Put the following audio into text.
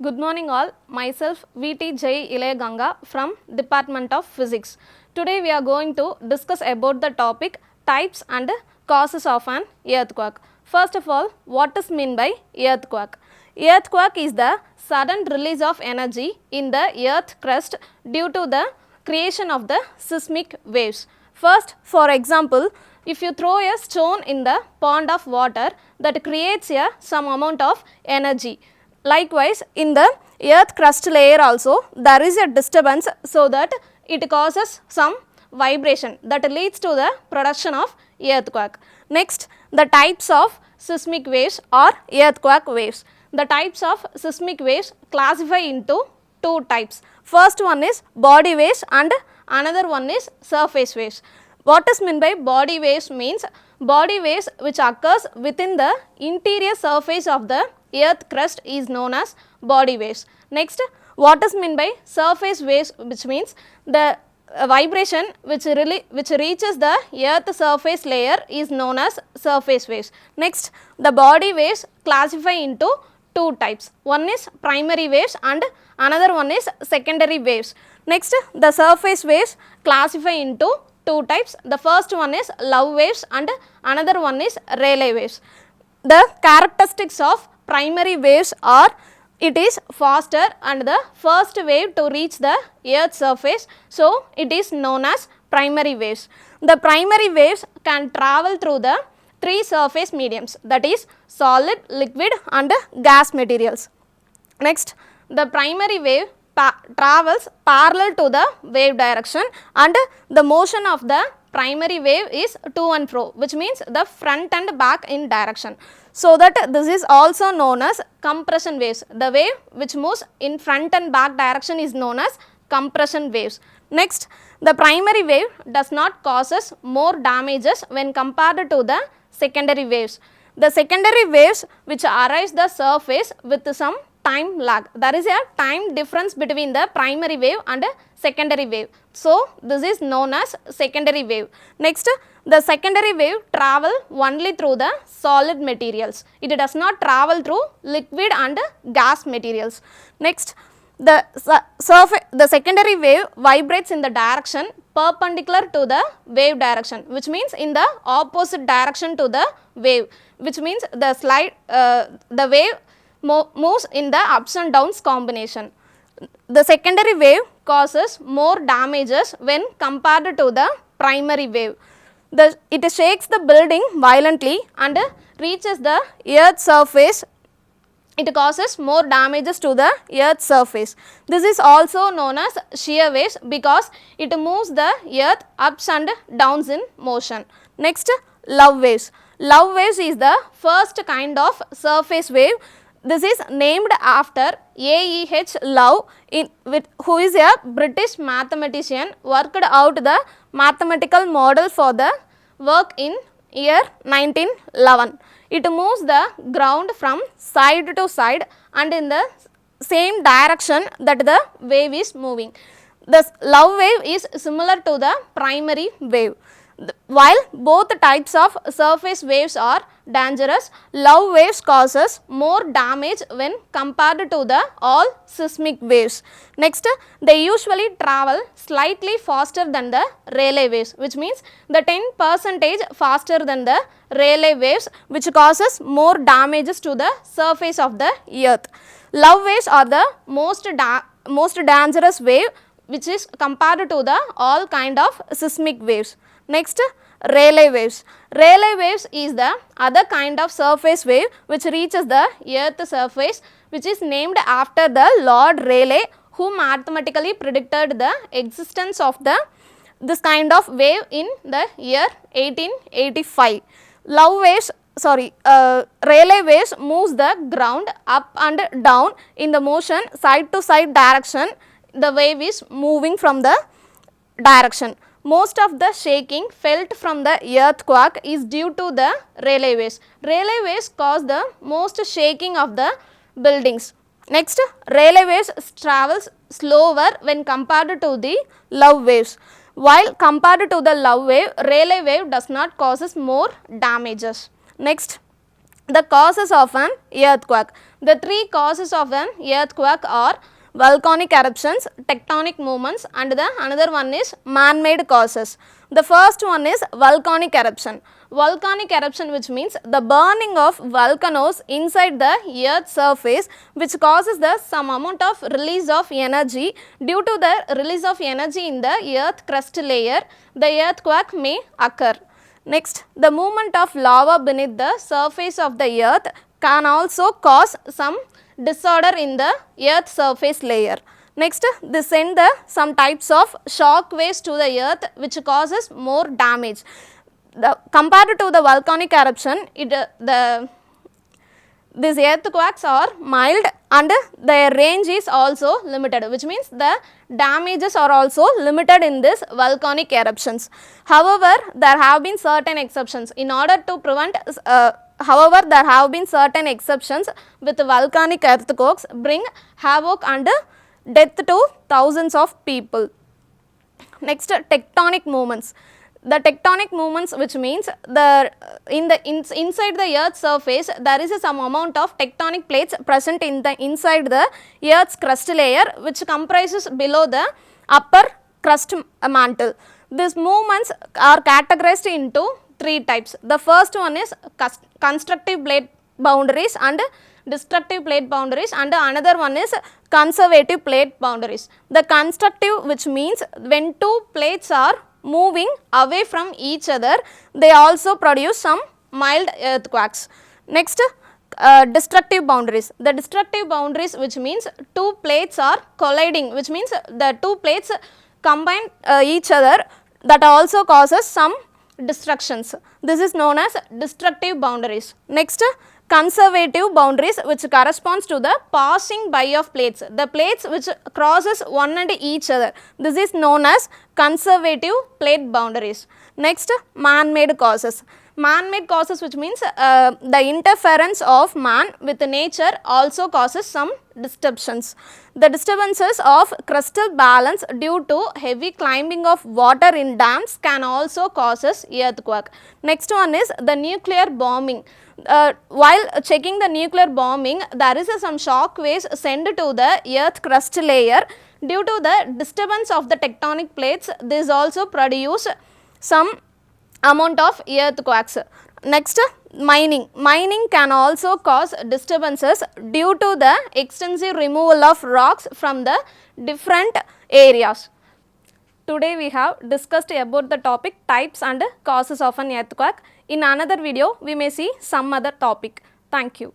Good morning all, myself VT J. Ilayaganga from Department of Physics. Today we are going to discuss about the topic types and causes of an earthquake. First of all, what is meant by earthquake? Earthquake is the sudden release of energy in the earth crust due to the creation of the seismic waves. First, for example, if you throw a stone in the pond of water, that creates some amount of energy. Likewise, in the earth crust layer also there is a disturbance, so that it causes some vibration that leads to the production of earthquake. Next, the types of seismic waves or earthquake waves. The types of seismic waves classify into two types. First one is body waves and another one is surface waves. What is meant by body waves means body waves which occurs within the interior surface of the earth crust is known as body waves. Next, what is meant by surface waves, which means the vibration which reaches the earth surface layer is known as surface waves. Next, the body waves classify into two types. One is primary waves and another one is secondary waves. Next, the surface waves classify into two types. The first one is love waves and another one is Rayleigh waves. The characteristics of primary waves are it is faster and the first wave to reach the earth surface, so it is known as primary waves. The primary waves can travel through the three surface mediums, that is solid, liquid and gas materials. Next, the primary wave travels parallel to the wave direction and the motion of the primary wave is to and fro, which means the front and back in direction. So that this is also known as compression waves. The wave which moves in front and back direction is known as compression waves. Next, the primary wave does not causes more damages when compared to the secondary waves. The secondary waves which arise the surface with some time lag. There is a time difference between the primary wave and secondary wave. So, this is known as secondary wave. Next, the secondary wave travel only through the solid materials. It does not travel through liquid and gas materials. Next, the secondary wave vibrates in the direction perpendicular to the wave direction, which means in the opposite direction to the wave, which means the wave moves in the ups and downs combination. The secondary wave causes more damages when compared to the primary wave. It shakes the building violently and reaches the earth surface. It causes more damages to the earth surface. This is also known as shear waves because it moves the earth ups and downs in motion. Next, love waves. Love waves is the first kind of surface wave. This is named after A.E.H. Love, who is a British mathematician, worked out the mathematical model for the work in year 1911. It moves the ground from side to side and in the same direction that the wave is moving. The love wave is similar to the primary wave. While both types of surface waves are dangerous, love waves causes more damage when compared to the all seismic waves. Next, they usually travel slightly faster than the Rayleigh waves, which means the 10% faster than the Rayleigh waves, which causes more damages to the surface of the earth. Love waves are the most dangerous wave which is compared to the all kind of seismic waves. Next, Rayleigh waves. Rayleigh waves is the other kind of surface wave which reaches the earth surface, which is named after the Lord Rayleigh, who mathematically predicted the existence of this kind of wave in the year 1885. Rayleigh waves moves the ground up and down in the motion side to side direction. The wave is moving from the direction. Most of the shaking felt from the earthquake is due to the Rayleigh waves. Rayleigh waves cause the most shaking of the buildings. Next, Rayleigh waves travels slower when compared to the love waves. While compared to the love wave, Rayleigh wave does not causes more damages. Next, the causes of an earthquake. The three causes of an earthquake are volcanic eruptions, tectonic movements, and the another one is man-made causes. The first one is volcanic eruption. Volcanic eruption, which means the burning of volcanoes inside the earth's surface, which causes the some amount of release of energy. Due to the release of energy in the earth crust layer, the earthquake may occur. Next, the movement of lava beneath the surface of the earth can also cause some disorder in the earth surface layer. Next, they send some types of shock waves to the earth, which causes more damage. Compared to the volcanic eruption, these earthquakes are mild and their range is also limited, which means the damages are also limited in this volcanic eruptions. However, there have been certain exceptions in order to prevent however, there have been certain exceptions with volcanic earthquakes bring havoc and death to thousands of people. Next, tectonic movements. The tectonic movements, which means inside the earth's surface there is some amount of tectonic plates present inside the earth's crust layer, which comprises below the upper crust mantle. These movements are categorized into three types. The first one is constructive plate boundaries and destructive plate boundaries, and another one is conservative plate boundaries. The constructive, which means when two plates are moving away from each other, they also produce some mild earthquakes. Next, destructive boundaries. The destructive boundaries, which means two plates are colliding, which means the two plates combine each other, that also causes some destructions. This is known as destructive boundaries. Next, conservative boundaries, which corresponds to the passing by of plates, the plates which crosses one and each other. This is known as conservative plate boundaries. Next, man-made causes. Man-made causes, which means the interference of man with nature also causes some disruptions. The disturbances of crustal balance due to heavy climbing of water in dams can also causes earthquake. Next one is the nuclear bombing. While checking the nuclear bombing, there is some shock waves sent to the earth crust layer. Due to the disturbance of the tectonic plates, this also produce some amount of earthquakes. Next, mining. Mining can also cause disturbances due to the extensive removal of rocks from the different areas. Today we have discussed about the topic types and causes of an earthquake. In another video, we may see some other topic. Thank you.